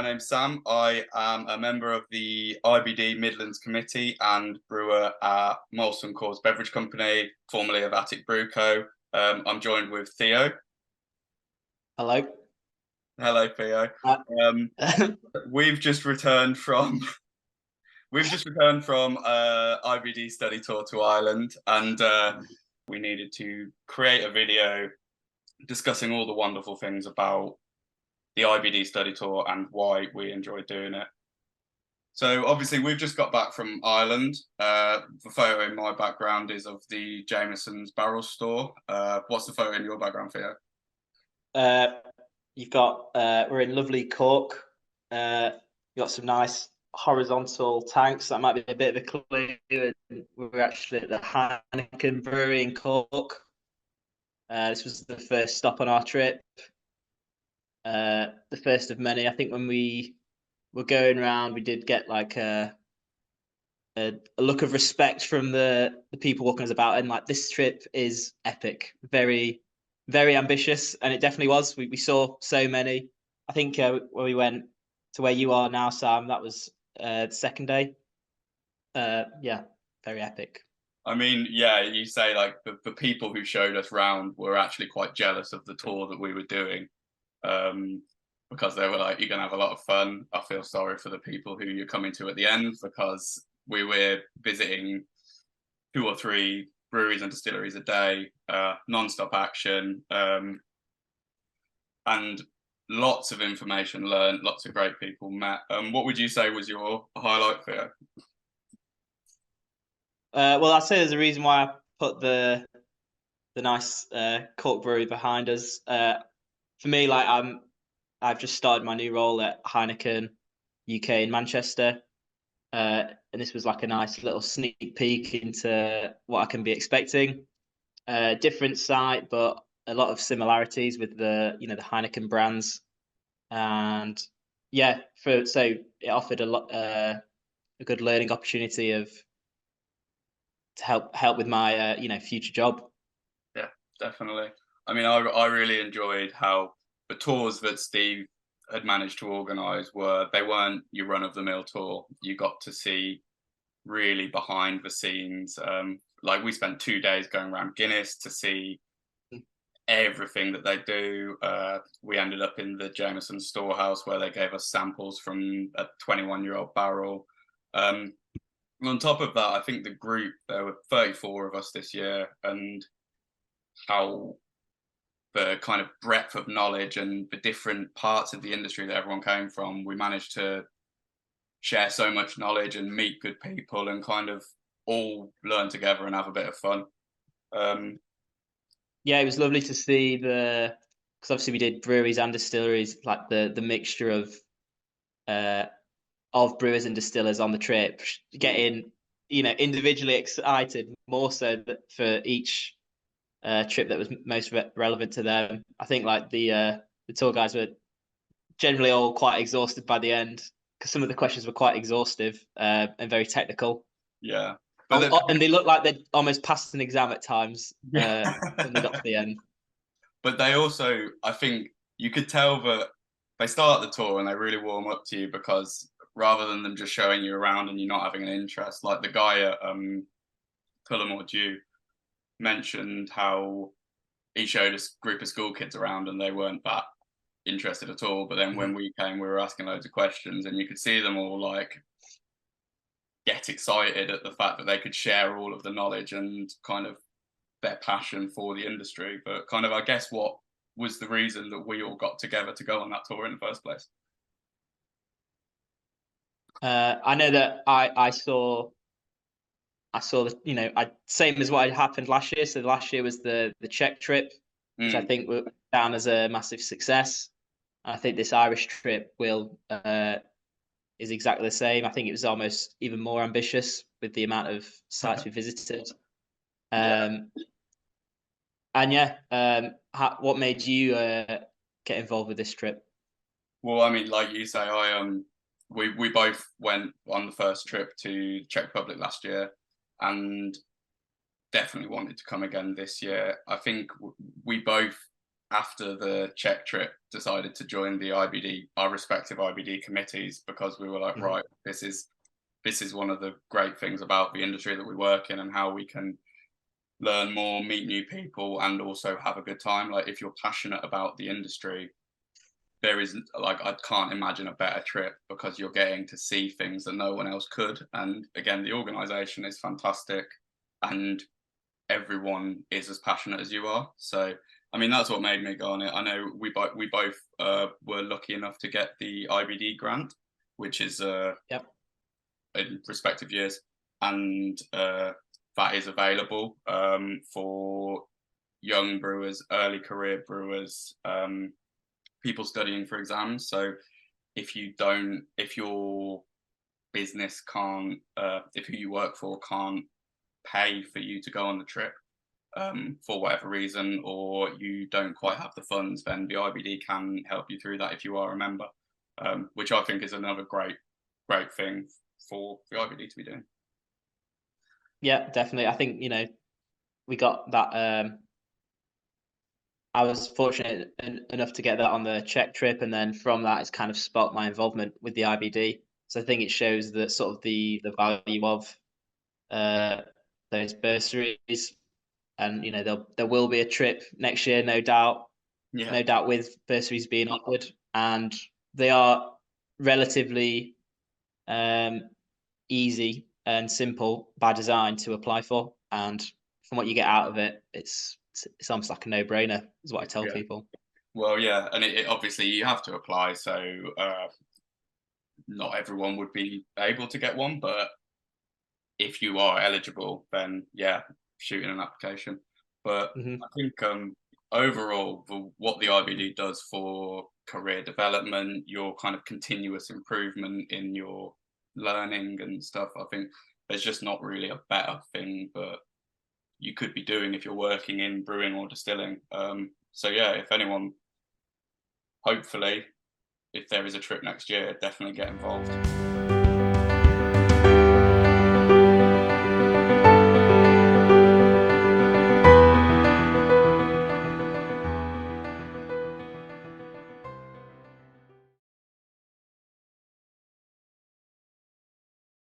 my name's Sam. I am a member of the IBD Midlands Committee and brewer at Molson Coors Beverage Company, formerly of Attic Brew Co. I'm joined with Theo. Hello. Hello, Theo. Um, we've just returned from IBD study tour to Ireland, and we needed to create a video discussing all the wonderful things about the IBD study tour and why we enjoyed doing it. So obviously we've just got back from Ireland. The photo in my background is of the Jameson's barrel store. What's the photo in your background, Theo? You've got we're in lovely Cork. You've got some nice horizontal tanks. That might be a bit of a clue. We're actually at the Heineken Brewery in Cork. This was the first stop on our trip. The first of many. I think when we were going around, we did get like a look of respect from the people walking us about, and like this trip is epic, very, very ambitious, and it definitely was. We saw so many. I think when we went to where you are now, Sam, that was the second day. Yeah, very epic. I mean, yeah, you say like the people who showed us round were actually quite jealous of the tour that we were doing. Because they were like, you're gonna have a lot of fun. I feel sorry for the people who you're coming to at the end, because we were visiting 2 or 3 breweries and distilleries a day, non-stop action, and lots of information learned, lots of great people met. What would you say was your highlight, Theo? Well, I'd say there's a reason why I put the nice Cork brewery behind us. For me, like I've just started my new role at Heineken UK in Manchester, and this was like a nice little sneak peek into what I can be expecting. Different site, but a lot of similarities with the the Heineken brands, and yeah, so it offered a good learning opportunity of to help with my future job. Yeah, definitely. I mean, I really enjoyed how the tours that Steve had managed to organise they weren't your run of the mill tour. You got to see really behind the scenes. Like we spent 2 days going around Guinness to see everything that they do. We ended up in the Jameson storehouse where they gave us samples from a 21-year-old barrel. On top of that, I think the group, there were 34 of us this year, and how the kind of breadth of knowledge and the different parts of the industry that everyone came from, we managed to share so much knowledge and meet good people and kind of all learn together and have a bit of fun. Yeah, it was lovely to see because obviously we did breweries and distilleries, like the mixture of brewers and distillers on the trip, getting individually excited more so for each trip that was most relevant to them. I think like the tour guys were generally all quite exhausted by the end, because some of the questions were quite exhaustive and very technical. Yeah. And they looked like they'd almost passed an exam at times Yeah. when they got to the end. But they also, I think you could tell that they start the tour and they really warm up to you, because rather than them just showing you around and you're not having an interest, like the guy at Cullamore Dew mentioned how he showed a group of school kids around and they weren't that interested at all. But then when we came, we were asking loads of questions and you could see them all like get excited at the fact that they could share all of the knowledge and kind of their passion for the industry. But kind of, I guess, what was the reason that we all got together to go on that tour in the first place? I know that I saw the same as what had happened last year. So last year was the Czech trip, which I think went down as a massive success. I think this Irish trip is exactly the same. I think it was almost even more ambitious with the amount of sites we visited. And yeah, what made you get involved with this trip? Well, I mean, like you say, we both went on the first trip to Czech Republic last year, and definitely wanted to come again this year. I think we both after the Czech trip, decided to join the IBD, our respective IBD committees, because we were like, Mhm. right, this is one of the great things about the industry that we work in, and how we can learn more, meet new people, and also have a good time. Like, if you're passionate about the industry, there is, like, I can't imagine a better trip, because you're getting to see things that no one else could. And again, the organization is fantastic, and everyone is as passionate as you are. So I mean, that's what made me go on it. I know we both were lucky enough to get the IBD grant, which is Yep. in respective years, and that is available for young brewers, early career brewers, people studying for exams. So if your business can't, if who you work for can't pay for you to go on the trip, for whatever reason, or you don't quite have the funds, then the IBD can help you through that if you are a member, which I think is another great thing for the IBD to be doing. Yeah, definitely. I think, we got that. I was fortunate enough to get that on the Czech trip, and then from that, it's kind of sparked my involvement with the IBD. So I think it shows that sort of the value of uh, those bursaries, and there will be a trip next year, no doubt, Yeah, no doubt, with bursaries being offered, and they are relatively um, easy and simple by design to apply for, and from what you get out of it, it's almost like a no-brainer, is what I tell yeah. people. Well, yeah, and it obviously you have to apply, so not everyone would be able to get one, but if you are eligible, then yeah, shoot in an application. But Hmm. I think overall, what the IBD does for career development, your kind of continuous improvement in your learning and stuff, I think there's just not really a better thing that you could be doing if you're working in brewing or distilling. So yeah, if anyone, hopefully, if there is a trip next year, definitely get involved.